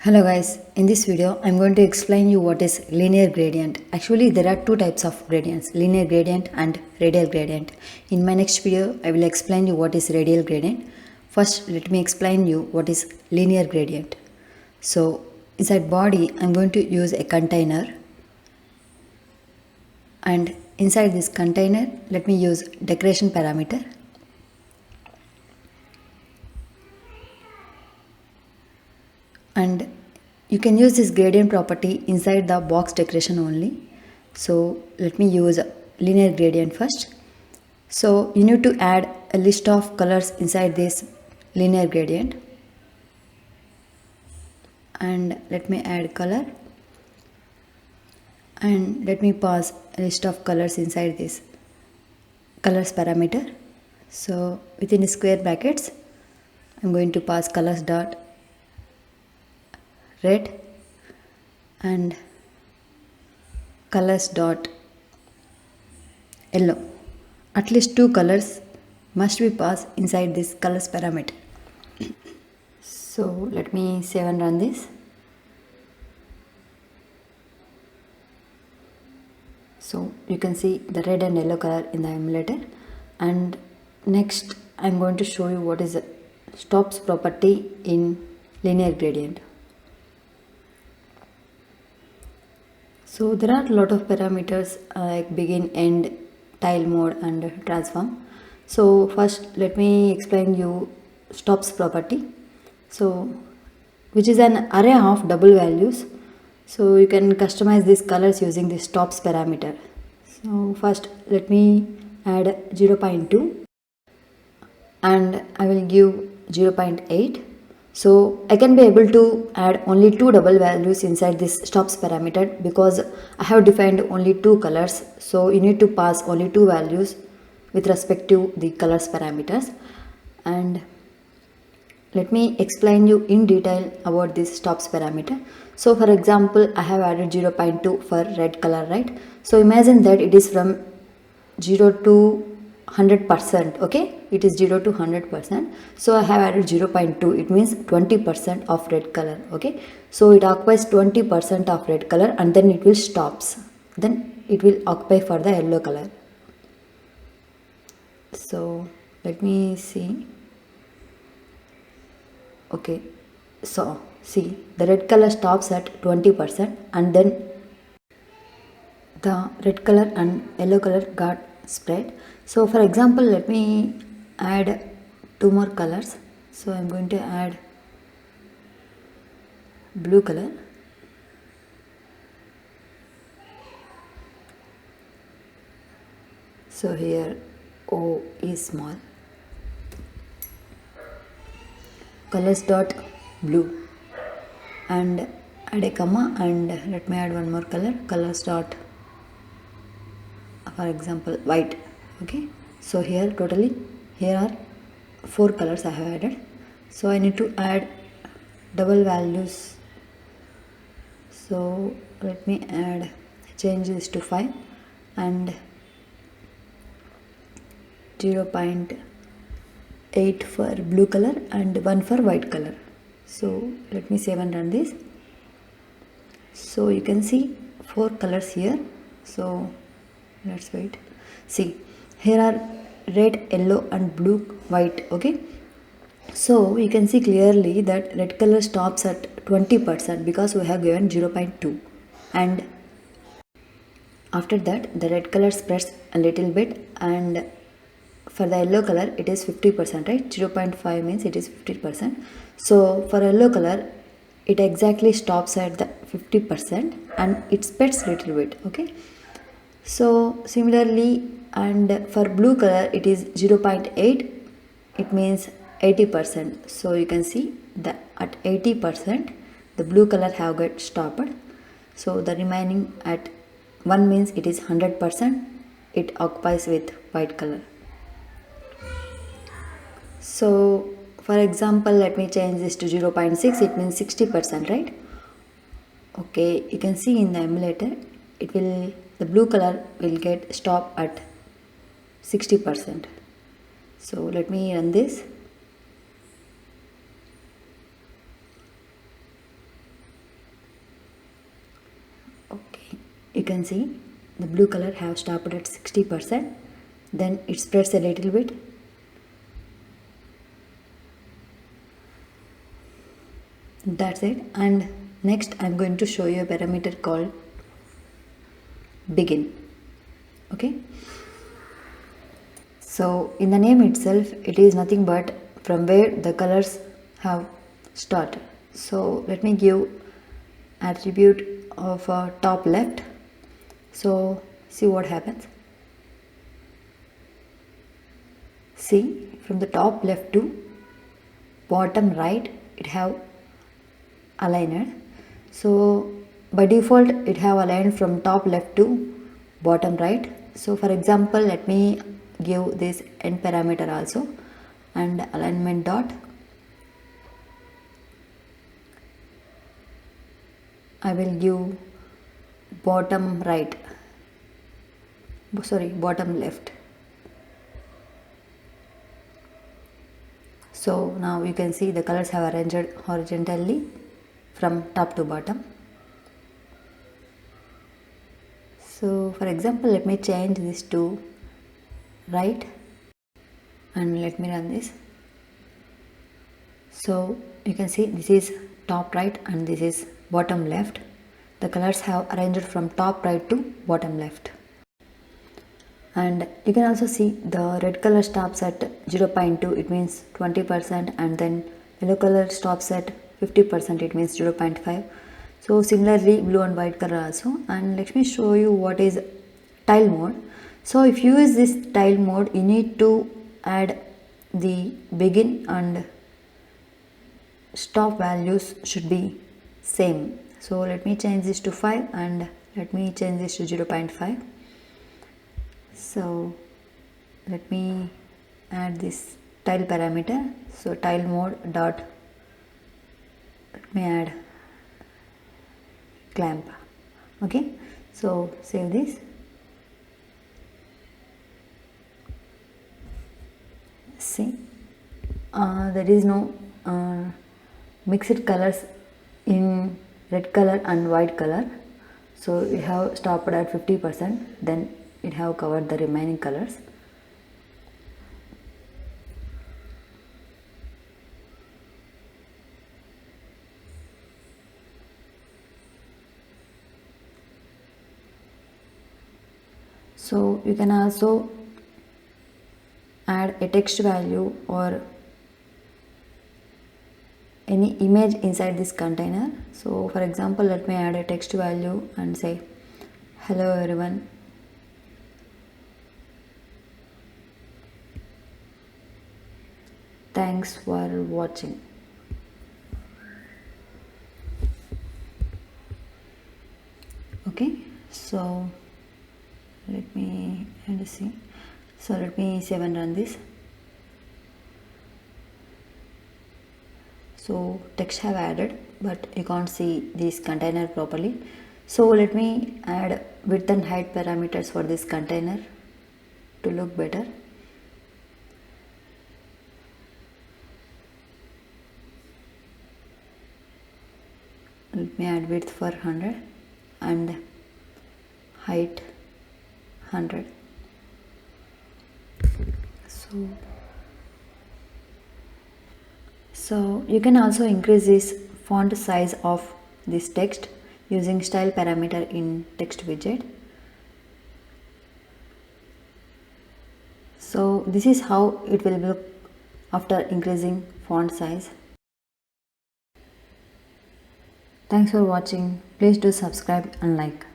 Hello guys, in this video I'm going to explain you what is linear gradient. Actually there are two types of gradients, linear gradient and radial gradient. In my next video I will explain you what is radial gradient. First let me explain you what is linear gradient. So inside body I'm going to use a container, and inside this container let me use decoration parameter. And you can use this gradient property inside the box decoration only. So let me use linear gradient first. So you need to add a list of colors inside this linear gradient, and let me add color, and let me pass a list of colors inside this colors parameter. So within square brackets I'm going to pass colors dot red and colors dot yellow. At least two colors must be passed inside this colors parameter. So let me save and run this. So you can see the red and yellow color in the emulator. And next I'm going to show you what is the stops property in linear gradient. So there are a lot of parameters like begin, end, tile mode and transform. So first let me explain you stops property. So which is an array of double values. So you can customize these colors using the stops parameter. So first let me add 0.2 and I will give 0.8. So I can be able to add only two double values inside this stops parameter because I have defined only two colors. So you need to pass only two values with respect to the colors parameters. And let me explain you in detail about this stops parameter. So for example, I have added 0.2 for red color, right? So imagine that it is from 0 to 100%, okay? It is 0 to 100%. So I have added 0.2, it means 20% of red color, okay? So it occupies 20% of red color and then it will stops. Then it will occupy for the yellow color. So let me see. Okay, so see the red color stops at 20% and then the red color and yellow color got spread. So for example let me add two more colors. So I'm going to add blue color, so here O is small, colors dot blue, and add a comma and let me add one more color, colors dot, for example white, okay? So here totally here are four colors I have added. So I need to add double values. So let me change this to 5 and 0.8 for blue color and 1 for white color. So let me save and run this. So you can see four colors here. So let's wait. See, here are red, yellow and blue, white, okay? So you can see clearly that red color stops at 20% because we have given 0.2, and after that the red color spreads a little bit, and for the yellow color it is 50%, right? 0.5 means it is 50%. So for yellow color it exactly stops at the 50% and it spreads little bit, okay? So similarly, and for blue color it is 0.8, it means 80%. So you can see that at 80% the blue color have got stopped. So the remaining at 1 means it is 100%, it occupies with white color. So for example let me change this to 0.6, it means 60%, right? Okay, you can see in the emulator it will, the blue color will get stop at 60%. So let me run this. can see the blue color have stopped at 60%, then it spreads a little bit. That's it. And next I'm going to show you a parameter called begin. Okay, so in the name itself it is nothing but from where the colors have started. So let me give attribute of top left. So see what happens. See, from the top left to bottom right it have aligned. So by default it have aligned from top left to bottom right. So for example, let me give this end parameter also, and alignment dot I will give bottom right, bottom left. So now you can see the colors have arranged horizontally from top to bottom. So for example, let me change this to right and let me run this. So you can see this is top right and this is bottom left. The colors have arranged from top right to bottom left. And you can also see the red color stops at 0.2, it means 20%, and then yellow color stops at 50%, it means 0.5. So similarly blue and white color also. And let me show you what is tile mode. So if you use this tile mode, you need to add the begin and stop values should be same. So let me change this to 5 and let me change this to 0.5. So let me add this tile parameter. So tile mode dot, let me add clamp. Okay, so save this. See, there is no mixed colors in red color and white color. So it have stopped at 50%, then it have covered the remaining colors. So you can also add a text value or any image inside this container. So for example, let me add a text value and say hello everyone, thanks for watching. Okay, so let me see. So let me save and run this. So text have added, but you can't see this container properly. So let me add width and height parameters for this container to look better. Let me add width for 100 and height 100. So you can also increase this font size of this text using style parameter in text widget. So this is how it will look after increasing font size. Thanks for watching. Please do subscribe and like.